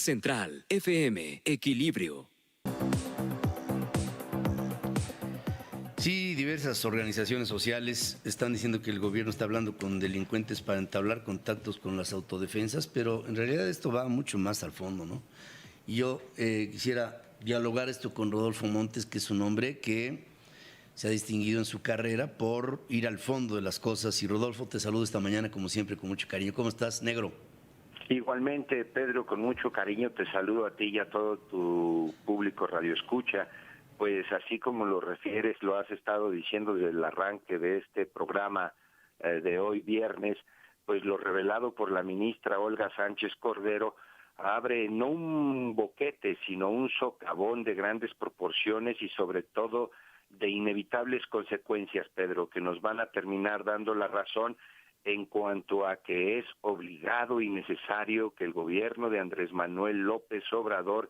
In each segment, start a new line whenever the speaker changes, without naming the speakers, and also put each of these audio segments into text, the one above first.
Central FM, Equilibrio.
Sí, diversas organizaciones sociales están diciendo que el gobierno está hablando con delincuentes para entablar contactos con las autodefensas, pero en realidad esto va mucho más al fondo, ¿no? Y yo quisiera dialogar esto con Rodolfo Montes, que es un hombre que se ha distinguido en su carrera por ir al fondo de las cosas. Y Rodolfo, te saludo esta mañana como siempre con mucho cariño. ¿Cómo estás, negro?
Igualmente, Pedro, con mucho cariño te saludo a ti y a todo tu público radioescucha. Pues así como lo refieres, lo has estado diciendo desde el arranque de este programa de hoy viernes, pues lo revelado por la ministra Olga Sánchez Cordero abre no un boquete, sino un socavón de grandes proporciones y sobre todo de inevitables consecuencias, Pedro, que nos van a terminar dando la razón en cuanto a que es obligado y necesario que el gobierno de Andrés Manuel López Obrador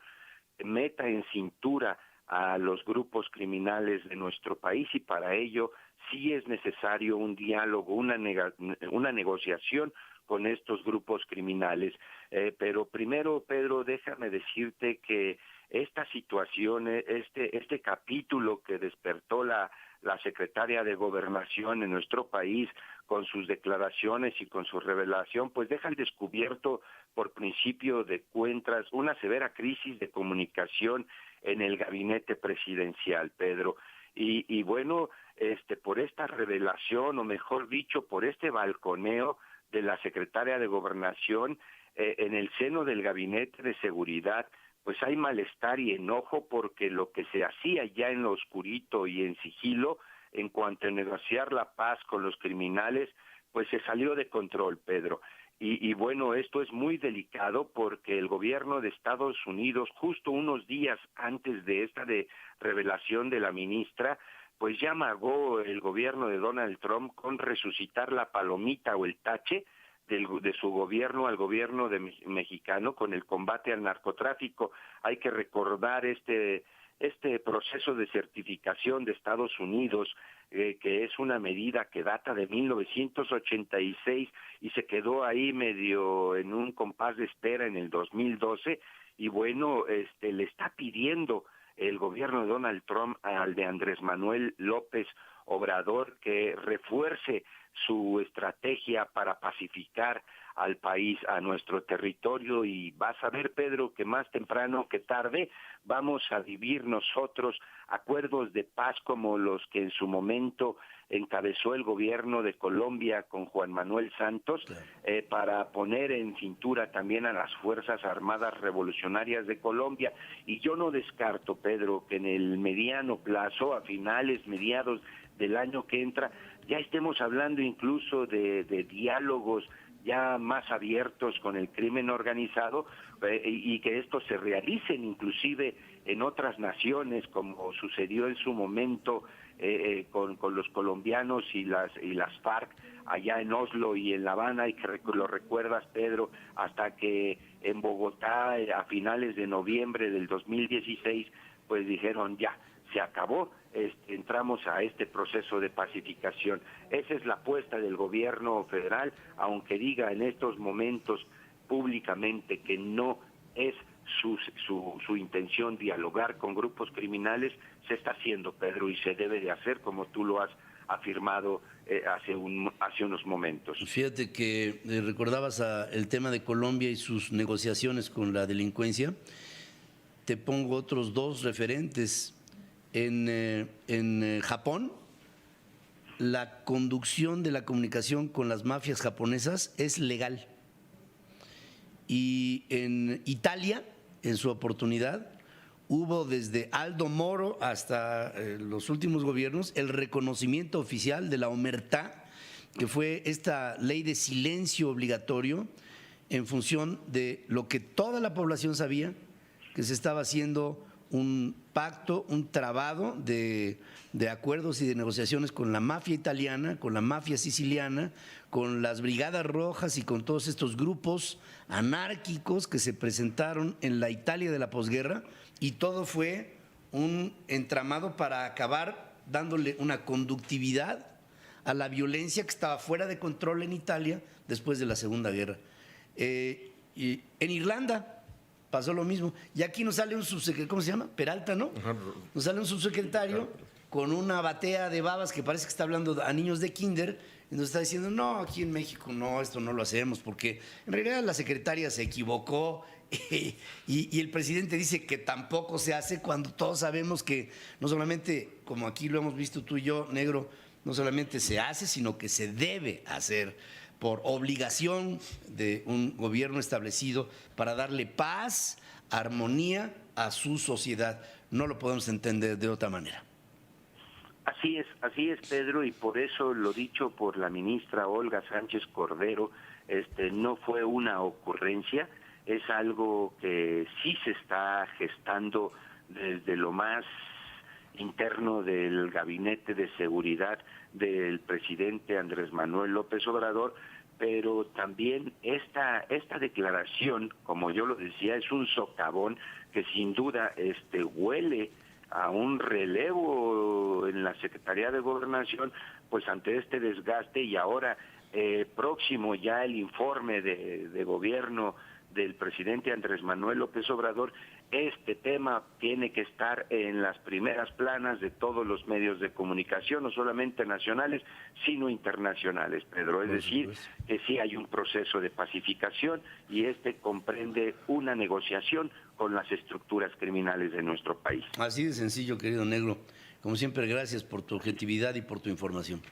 meta en cintura a los grupos criminales de nuestro país, y para ello sí es necesario un diálogo, una negociación con estos grupos criminales. Pero primero, Pedro, déjame decirte que esta situación, este capítulo que despertó la secretaria de Gobernación en nuestro país con sus declaraciones y con su revelación, pues deja al descubierto, por principio de cuentas, una severa crisis de comunicación en el gabinete presidencial, Pedro. Y bueno, por esta revelación, o mejor dicho, por este balconeo de la secretaria de Gobernación en el seno del gabinete de seguridad, pues hay malestar y enojo porque lo que se hacía ya en lo oscurito y en sigilo, en cuanto a negociar la paz con los criminales, pues se salió de control, Pedro. Y bueno, esto es muy delicado porque el gobierno de Estados Unidos, justo unos días antes de esta revelación de la ministra, pues ya amagó el gobierno de Donald Trump con resucitar la palomita o el tache de su gobierno al gobierno mexicano con el combate al narcotráfico. Hay que recordar este proceso de certificación de Estados Unidos, que es una medida que data de 1986 y se quedó ahí medio en un compás de espera en el 2012, y bueno, le está pidiendo el gobierno de Donald Trump al de Andrés Manuel López Obrador que refuerce su estrategia para pacificar al país, a nuestro territorio, y vas a ver, Pedro, que más temprano que tarde vamos a vivir nosotros acuerdos de paz como los que en su momento encabezó el gobierno de Colombia con Juan Manuel Santos, para poner en cintura también a las Fuerzas Armadas Revolucionarias de Colombia. Y yo no descarto, Pedro, que en el mediano plazo, a finales, mediados del año que entra, ya estemos hablando incluso de diálogos ya más abiertos con el crimen organizado, y que estos se realicen inclusive en otras naciones, como sucedió en su momento con los colombianos y las FARC allá en Oslo y en La Habana, y que lo recuerdas, Pedro, hasta que en Bogotá a finales de noviembre del 2016 pues dijeron ya, se acabó, entramos a este proceso de pacificación. Esa es la apuesta del gobierno federal, aunque diga en estos momentos públicamente que no es su intención dialogar con grupos criminales. Se está haciendo, Pedro, y se debe de hacer, como tú lo has afirmado hace unos momentos.
Fíjate que recordabas el tema de Colombia y sus negociaciones con la delincuencia. Te pongo otros dos referentes. En Japón, la conducción de la comunicación con las mafias japonesas es legal. Y en Italia, en su oportunidad, hubo desde Aldo Moro hasta los últimos gobiernos el reconocimiento oficial de la omertá, que fue esta ley de silencio obligatorio en función de lo que toda la población sabía, que se estaba haciendo un pacto, un trabado de acuerdos y de negociaciones con la mafia italiana, con la mafia siciliana, con las brigadas rojas y con todos estos grupos anárquicos que se presentaron en la Italia de la posguerra, y todo fue un entramado para acabar dándole una conductividad a la violencia que estaba fuera de control en Italia después de la Segunda Guerra. Y en Irlanda pasó lo mismo. Y aquí nos sale un subsecretario, ¿cómo se llama? Peralta, ¿no? Nos sale un subsecretario con una batea de babas que parece que está hablando a niños de kinder, y nos está diciendo, no, aquí en México no, esto no lo hacemos, porque en realidad la secretaria se equivocó y el presidente dice que tampoco se hace, cuando todos sabemos que no solamente, como aquí lo hemos visto tú y yo, Negro, no solamente se hace, sino que se debe hacer por obligación de un gobierno establecido para darle paz, armonía a su sociedad. No lo podemos entender de otra manera.
Así es, Pedro, y por eso lo dicho por la ministra Olga Sánchez Cordero, no fue una ocurrencia, es algo que sí se está gestando desde lo más interno del Gabinete de Seguridad del presidente Andrés Manuel López Obrador, pero también esta declaración, como yo lo decía, es un socavón que sin duda huele a un relevo en la Secretaría de Gobernación, pues ante este desgaste, y ahora próximo ya el informe de gobierno del presidente Andrés Manuel López Obrador, este tema tiene que estar en las primeras planas de todos los medios de comunicación, no solamente nacionales, sino internacionales, Pedro. Es decir, que sí hay un proceso de pacificación y comprende una negociación con las estructuras criminales de nuestro país.
Así de sencillo, querido Negro. Como siempre, gracias por tu objetividad y por tu información.